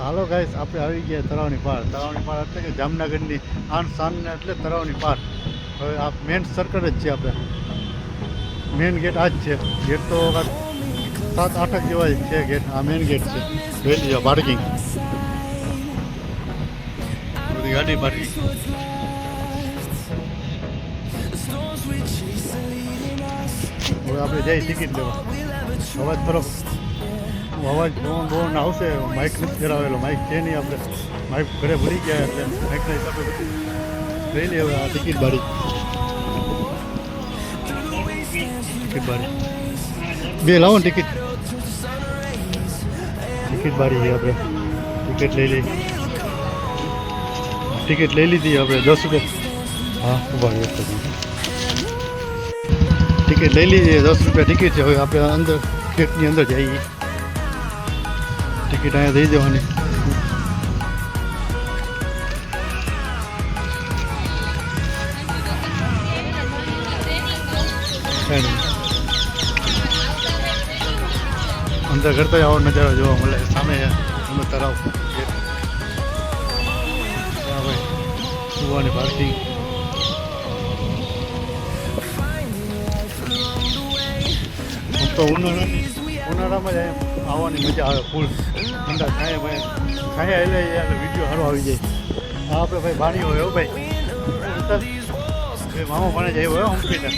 હાલો guys, આપણે આવી ગયા તળાવની પાર. તળાવની પાર એટલે કે જામનગરની આન શાન એટલે તળાવની પાર. હવે આ મેન સર્કલ જ છે. આપણે મેન ગેટ આ જ છે. ગેટ તો 7-8 જેવા જ છે ગેટ. આ મેન ગેટ છે. જોઈ લીધો પાર્કિંગ, બધી ગાડી પાર્કિંગ. હવે આપણે જઈ ટિકિટ લેવા. અવાજ થોડોક અવાજ પવન આવશે. માઇક નથી કરાવેલો, માઇક છે નહીં. આપણે માઇક ઘરે ભૂલી ગયા એટલે માઇકના હિસાબે લઈ લઈએ. હવે આ ટિકિટ બારી, ટિકિટ બારી બે લાવો ને ટિકિટ. ટિકિટ બારી છે. આપણે ટિકિટ લઈ લઈએ. ટિકિટ લઈ લીધી આપણે 10 રૂપિયા. હા, ઉભા રહ્યો. ટિકિટ લઈ લીધી, 10 રૂપિયા ટિકિટ છે. હવે આપણે અંદર ગેટની અંદર જઈએ. ટિકિટ અહીંયા દઈ દેવાની. અંદર કરતા આવો નજારો જોવા મળે. સામે તળાવ, ભાઈ સુવાની પાર્કિંગ. તો ઉનાળામાં જ આવવાની મજા આવે. ફૂલ ઠંડા છાયા ભાઈ, છાયા એટલે વિડીયો સારો આવી જાય. હા, આપણે ભાઈ ભાણી હોય એવું ભાઈ મામા ભણે જાય હોય હોસ્પિટલ.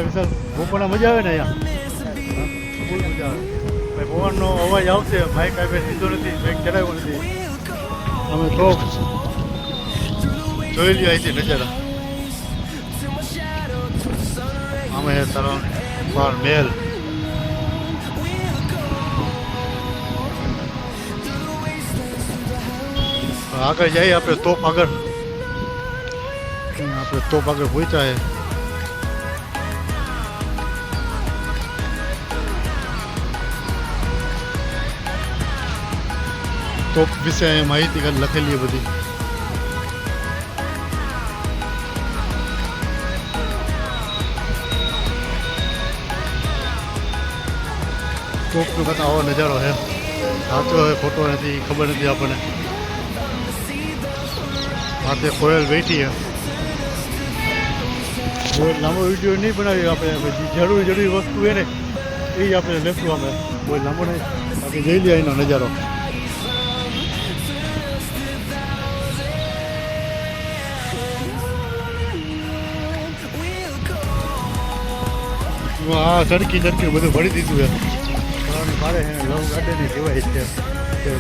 વિશાલ બપોરના મજા આવે ને અહીંયા, ફૂલ મજા આવે ભાઈ. પવનનો અવાજ આવશે. બાઇક આપણે લીધો નથી, બાઇક ચલાવ્યો નથી. અમે તો જોઈ લ્યો અહીંથી નજારા. અમે તળાવ બાર મહેલ. આગળ જઈએ આપણે તોપ આગળ. આપણે તોપ આગળ પહોંચ્યા. તોપ વિશે માહિતી લખેલી બધી. તોપનો કરતા આવો નજારો છે. સાચો હોય ખોટો નથી ખબર નથી આપણને. હાથે કોયલ બેઠી છે. લાંબો વિડીયો નહીં બનાવીએ આપણે. જરૂરી વસ્તુ છે ને એ જ આપણે લેશું. આપણે કોઈ લાંબો નહીં, બાકી જઈ લઈએ એનો નજારો. હા, ચડકી બધું ભરી દીધું છે. મારે લવ ગાર્ડન કહેવાય છે.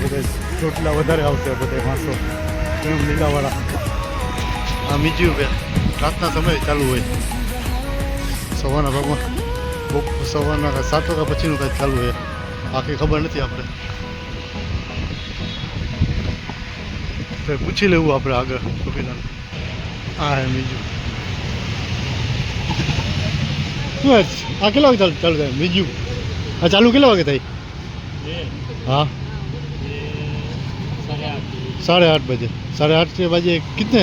બધા ચોટલા વધારે આવશે, બધા માણસો એમ લીલાવાળા. આ મ્યુઝિયમ છે. રાતના સમયે ચાલુ હોય. સવારના ભાગમાં સવારના 7 વાગ્યા પછીનું કાંઈ ચાલુ હોય. બાકી ખબર નથી આપણે. તો પૂછી લેવું આપણે આગળ કપિલાને. હા, મ્યુઝિયમ શું આ કેટલા વાગે ચાલુ થાય મ્યુઝિયમ? હા, ચાલુ કેટલા વાગે થાય? हाँ 8:30 बजे. 8:30 बजे कितने?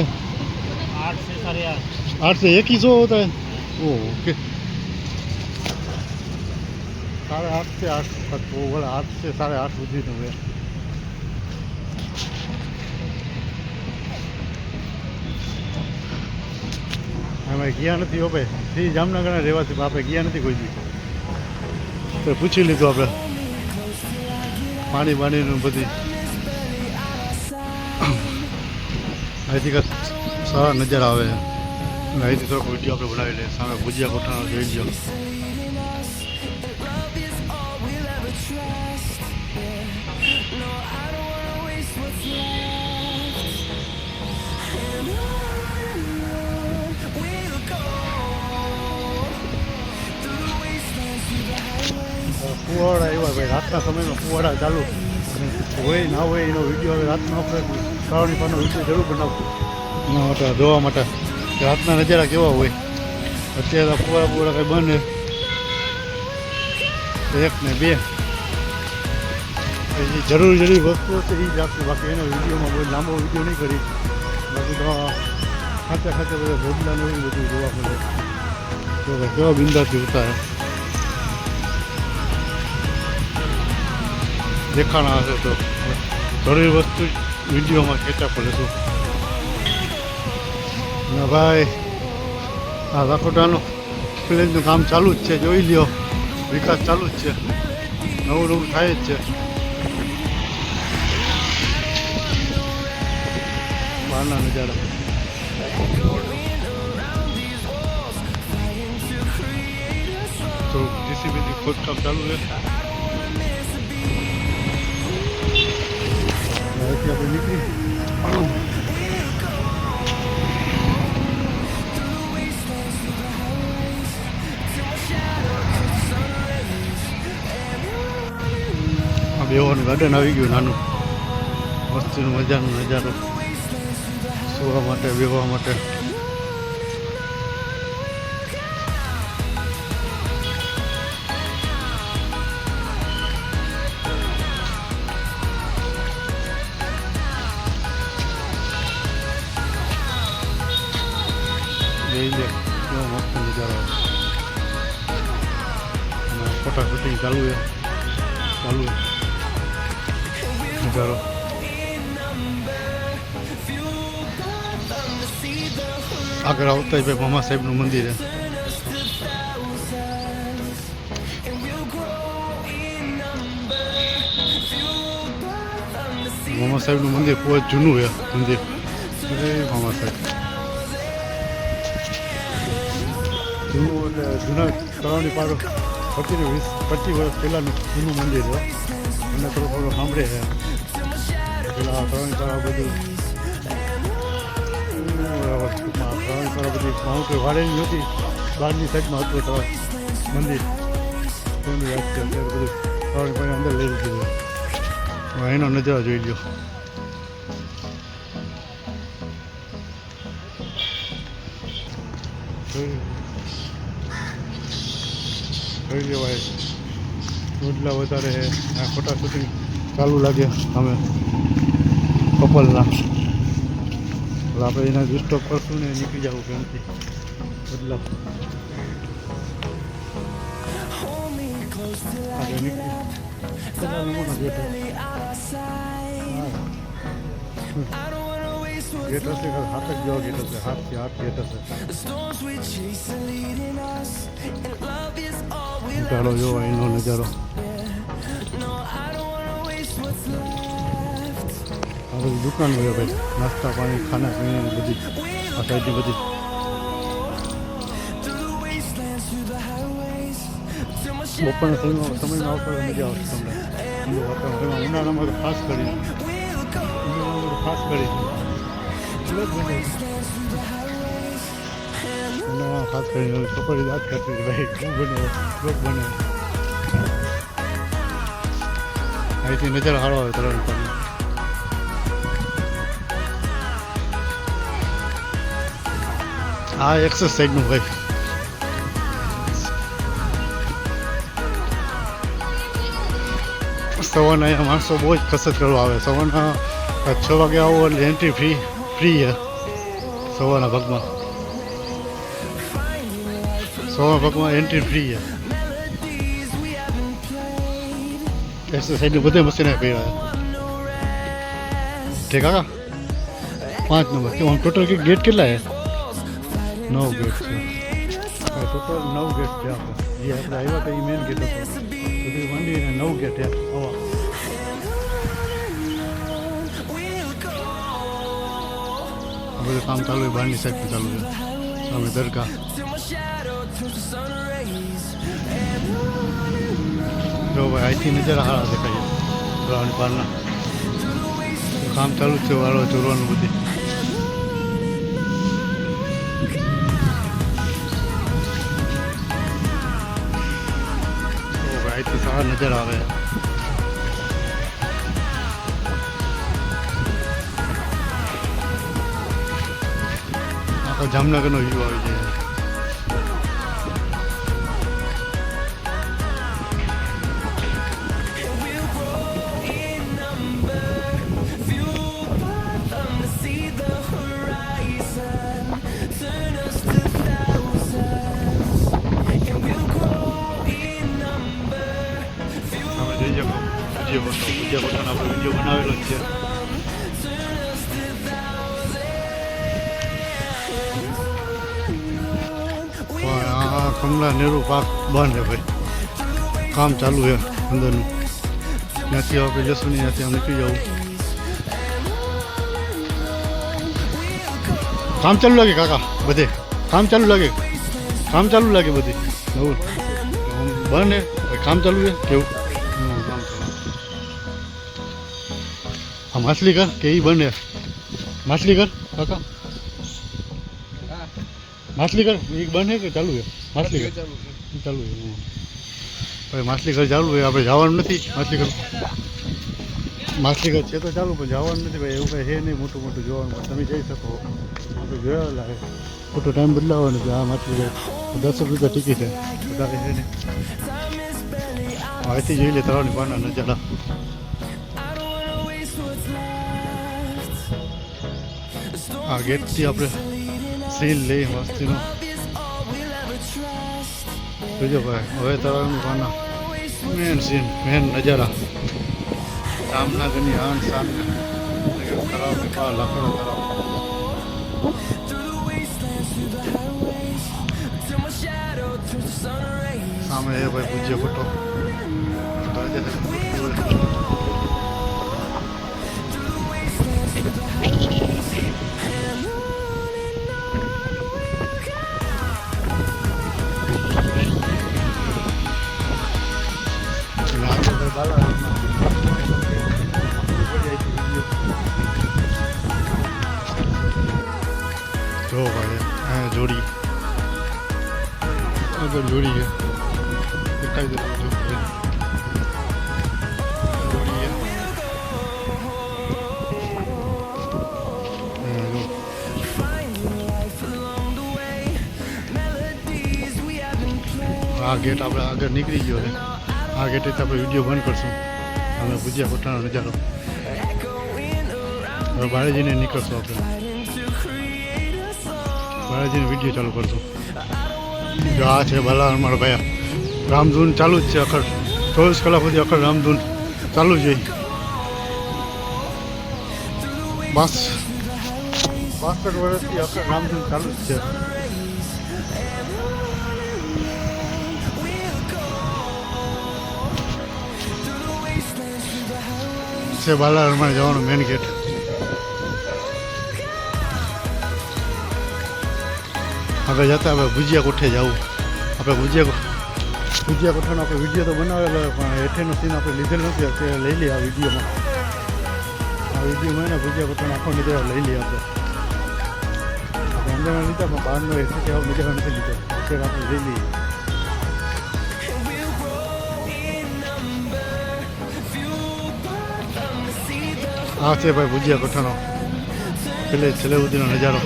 8 से 8:30. 8 से 1 ही शो होता है. ओके. 8:30 से 8 तक वो वाला 8 से 8:30 સુધી નું है. અમે ગયા નથી હો ભાઈ. શ્રી જામનગરના રહેવાથી આપણે ગયા નથી કોઈ દી. તો પૂછી લીધું આપણે પાણી બાણીનું બધી. અહીંથી સારા નજારા આવે છે. અહીંથી થોડોક વિડીયો આપણે બનાવી લઈએ. સામે ભુજિયા કોઠાનો જોઈ લો. ફુવાડા એવા ભાઈ, રાતના સમયમાં ફુવાડા ચાલુ હોય ના હોય એનો વિડીયો હવે રાતનો આપણે તળાવની પારનો વિડીયો જરૂર બનાવશું એના માટે, જોવા માટે રાતના નજારા કેવા હોય. અત્યારે ફુવાડા કંઈ બંધ. 1 ને 2 જે જરૂરી વસ્તુઓ છે એ જ રાખશું. બાકી એના વિડીયોમાં બહુ લાંબો વિડીયો નહીં કરી. બાકી તો ખાતે બધા ભોગલાનું એવું બધું જોવા મળે. તો કેવા બિંદાથી ઉતારે. દેખાણા હશે તો ઘણી વસ્તુ વિડીયોમાં ખેંચા પડે છું ને ભાઈ આ લાખોટાનું પ્લેનનું કામ ચાલુ જ છે, જોઈ લ્યો, વિકાસ ચાલુ જ છે, નવું નવું થાય જ છે. બહારના નજારા તો જીસીબીથી ખોદકામ ચાલુ છે. અહીંથી આપણે નીકળી બેવાનું ગાર્ડન આવી ગયું નાનું મસ્તીનું મજાનું નજારો સુવા માટે બેહવા માટે. જોઈ લે કેવો મસ્ત નજારો અને ફોટા શૂટિંગ ચાલુ છે નજારો. આગળ આવતા ભાઈ મામા સાહેબનું મંદિર છે. મામા સાહેબનું મંદિર ખૂબ જ જૂનું છે મંદિર. મામા સાહેબ જૂનું એટલે જૂના તળાવની પાર 25 વર્ષ પહેલાંનું જૂનું મંદિર છે. મને થોડું સાંભળે છે પેલા તળાવની પાર બધું બધી માઉન્ટ વાળેલી હતી, બહારની સાઈડમાં હતું તળાવ મંદિર એની વાત છે. અત્યારે બધું તળાવની પાણી અંદર લઈ લીધું. એનો નજારો જોઈ લ્યો. જોઈ લ્યો ભાઈ, રોટલા વધારે છે. આ ફોટા શૂટિંગ ચાલુ લાગે અમે કપલના. આપણે એના ડિસ્ટર્બ કરશું ને નીકળી જવું પ્રેમથી બદલાવ. ગેટ હશે, હાથ જ જેવો ગેટ હશે, હાથથી હાથ ગેટ હશે. ચાલો જોવા એનો નજારો. આ બધી દુકાન હોય ભાઈ, નાસ્તા પાણી ખાના પીણી બધી આ સાઈડની બધી. બપોરના સમયમાં આવતો મજા આવશે તમને. ઉનાળામાં તો ખાસ કરીને ઉનાળામાં ખાસ કરીને છોકરી યાદ કરતી ભાઈ શું બને લોક બને. અહીંથી નજર સારો આવે તરણ પર. આ એક્સરસાઇઝનું ભાઈ સવારના અહીંયા માણસો બહુ જ કસરત કરવા આવે. સવારના 6 વાગે આવો એટલે એન્ટ્રી ફ્રી છે સવારના ભાગમાં એન્ટ્રી ફ્રી છે. એક્સરસાઇઝની બધે મશીન કર્યા છે કાકા. 5 નંબર કે આમ ટોટલ ગેટ કેટલા છે? 9 ગેટ છે. ટોટલ 9 ગેટ છે. આપણે જે આપણે આવ્યા હતા એ મેઇન ગેટ હતો. બધી મંદિરને 9 ગેટ છે. બધું કામ ચાલુ હોય, બહારની સાઈડ ચાલુ છે. સામે દરગાહ. જો ભાઈ અહીંથી નજર હારા દેખાય તળાવની પારના. કામ ચાલુ છે, વાળો ચોરવાનું બધી. અહીંથી સારા નજર આવે. આખો જામનગરનો વ્યૂ આવી જાય. ભુજિયા કોઠાનો આપણે વિડીયો બનાવેલો જ છે. પણ આ કમલા નેहरू પાર્ક બંધ છે ભાઈ, કામ ચાલુ છે અંદરનું. ત્યાંથી આપણે જશું નહીં, ત્યાંથી આમ નીકળી જવું. કામ ચાલુ લાગે કાકા બધે, કામ ચાલુ લાગે, કામ ચાલુ લાગે બધે નવું બંધ હે કામ ચાલુ છે કેવું? કામ ચાલુ. આ માછલી ઘર કે એ બંધ હે? માછલી ઘર કાકા, માછલી ઘર એ બંધ હે કે ચાલુ છે? માછલી ઘર ચાલુ છે. ભાઈ માછલી ઘર ચાલુ છે, આપણે જવાનું નથી. માછલી ઘર છે તો ચાલુ, પણ જવાનું નથી ભાઈ. એવું કંઈ છે નહીં મોટું મોટું જોવાનું, પણ તમે જઈ શકો. આપણે જોયા લાગે ખોટો ટાઈમ બદલાવાનો છે. આ માછલી ઘર 10 રૂપિયા ટિકિટ છે, વધારે છે ને. અહીંથી જોઈ લે તળાવની બહારના નજારા. આ ગેટથી આપણે સીન લઈ મસ્તીનો જોજો ભાઈ. હવે તળાવની બહારના મેન સીન, મેન નજારા જામનગરની આન શાન. તળાવની બહાર લાકડો તળાવ. સામે એ ભાઈ ભુજિયા કોઠો. જો ભાઈ આ જોડી આગળ જોડી છે, દેખાય છે જોડી છે. આ ગેટ આપણે આગળ નીકળી ગયો છે. આ ગેટેથી આપણે વિડીયો બંધ કરશું. અમે ભુજિયા કોઠાનો નજારો હવે બહાર જઈને નીકળશું. આપણે બહાર જઈને વિડીયો ચાલુ કરશું. જો આ છે બાલા મારા ભાઈ, રામધૂન ચાલુ જ છે. અખંડ 24 કલાક સુધી અખંડ રામધૂન ચાલુ છે. બસ 62 વર્ષથી અખંડ રામધૂન ચાલુ જ છે. છે બાલા રમણ જવાનું મેન ગેટ. આપણે જતા હવે ભુજિયા કોઠે જવું. આપણે ભુજિયા કોઠાનો આપણે વિડીયો તો બનાવેલો, પણ હેઠેનો સીન આપણે લીધેલો નથી. અત્યારે લઈ લઈએ આ વિડીયોમાં. આ વિડીયોમાં ને ભુજિયા કોઠાનો આખો નજારો લઈ લઈએ આપણે અંદરના લીધા, પણ બહારનો હેઠેથી આવો નજારો નથી લીધો. અત્યારે આપણે લઈ લઈએ. આ છે ભાઈ ભુજિયા કોઠાનો છેલ્લે સુધીનો નજારો.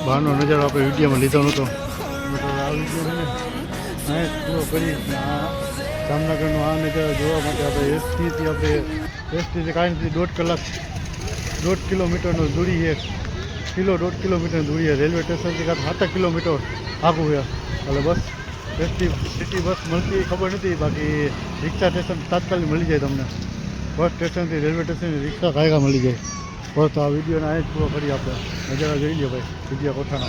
બહારનો નજારો આપણે વિડીયોમાં લીધો નહોતો. આ વિડીયો પૂરો કરી જામનગરનો આ નજારો જોવા માટે આપણે એસટીથી કાંઈ 1.5 કિલોમીટરનો દૂરી છે. 1.5 કિલોમીટરની દૂરી છે. રેલવે સ્ટેશનથી કાંઈ 7 કિલોમીટર આઘું છે. એટલે બસ સિટી બસ મળતી ખબર નથી, બાકી રિક્ષા સ્ટેશન તાત્કાલિક મળી જાય તમને. બસ સ્ટેશનથી રેલવે સ્ટેશનની રિક્ષા કાયગા મળી જાય. બસ આ વિડીયોને અહીં જ પૂરો કરી આપણે. નજારા જોઈ લો ભાઈ ભુજિયા કોઠાનો.